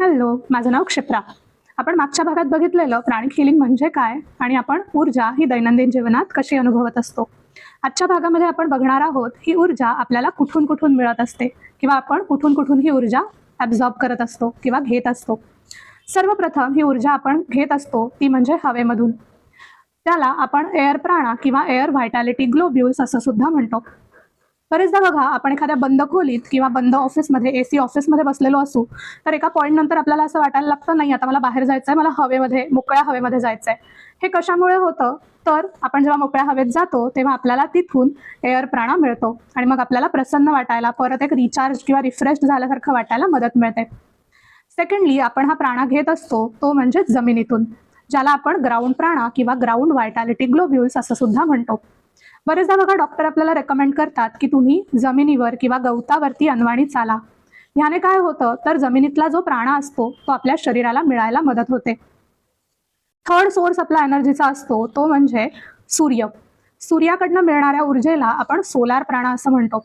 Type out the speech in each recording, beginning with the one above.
Hello, माझं नाव क्षिप्रा. आपण मागच्या भागात बघितलेलं प्राणिक हिलिंग म्हणजे काय आणि आपण ऊर्जा ही दैनंदिन जीवनात कशी अनुभवत असतो. आजच्या भागामध्ये आपण बघणार आहोत ही ऊर्जा आपल्याला कुठून कुठून मिळत असते किंवा आपण कुठून कुठून ही ऊर्जा ॲब्झॉर्ब करत असतो किंवा घेत असतो. सर्वप्रथम ही ऊर्जा आपण घेत असतो ती म्हणजे हवेमधून. त्याला आपण एअर प्राणा किंवा एअर व्हायटॅलिटी ग्लोब्युल्स असं सुद्धा म्हणतो. बरेचदा बघा आपण एखाद्या बंद खोलीत किंवा बंद ऑफिसमध्ये एसी ऑफिसमध्ये बसलेलो असू तर एका पॉईंट नंतर आपल्याला असं वाटायला लागतं नाही आता मला बाहेर जायचंय, मला हवेमध्ये मोकळ्या हवेमध्ये जायचंय. हे कशामुळे होतं तर आपण जेव्हा मोकळ्या हवेत जातो तेव्हा आपल्याला तिथून एअर प्राणा मिळतो आणि मग आपल्याला प्रसन्न वाटायला परत एक रिचार्ज किंवा रिफ्रेश झाल्यासारखं वाटायला मदत मिळते. सेकंडली आपण हा प्राणा घेत असतो तो म्हणजे जमिनीतून, ज्याला आपण ग्राउंड प्राणा किंवा ग्राउंड व्हायटॅलिटी ग्लोब्युल्स असं सुद्धा म्हणतो. बरेचदा बघा डॉक्टर आपल्याला रेकमेंड करतात की तुम्ही जमिनीवर किंवा गवतावरती अनवाणी चाला. ह्याने काय होतं तर जमिनीतला जो प्राणा असतो तो आपल्या शरीराला मिळायला मदत होते. थर्ड सोर्स आपला एनर्जीचा असतो तो म्हणजे सूर्य. सूर्याकडनं मिळणाऱ्या ऊर्जेला आपण सोलार प्राणा असं म्हणतो.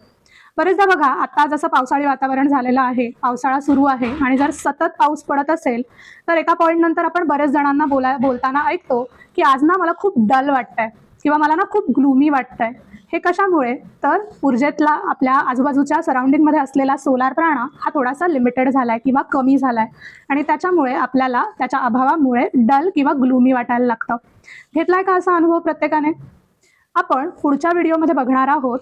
बरेचदा बघा आता जसं पावसाळी वातावरण झालेलं आहे, पावसाळा सुरू आहे आणि जर सतत पाऊस पडत असेल तर एका पॉईंट नंतर आपण बरेच जणांना बोलताना ऐकतो की आज ना मला खूप डल वाटतंय किंवा मला ना खूप ग्लूमी वाटतंय. हे कशामुळे तर ऊर्जेतला आपल्या आजूबाजूच्या सराउंडिंगमध्ये असलेला सोलार प्राणा हा थोडासा लिमिटेड झालाय किंवा कमी झालाय आणि त्याच्यामुळे आपल्याला त्याच्या अभावामुळे डल किंवा ग्लूमी वाटायला लागतं. घेतलाय का असा अनुभव प्रत्येकाने? आपण पुढच्या व्हिडिओमध्ये बघणार आहोत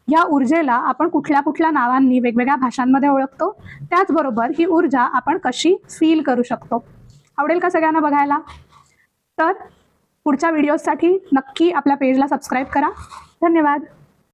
या ऊर्जेला आपण कुठल्या कुठल्या नावांनी वेगवेगळ्या भाषांमध्ये ओळखतो, त्याचबरोबर ही ऊर्जा आपण कशी फील करू शकतो. आवडेल का सगळ्यांना बघायला? तर पुढच्या व्हिडिओसाठी नक्की आपल्या पेजला सबस्क्राईब करा. धन्यवाद.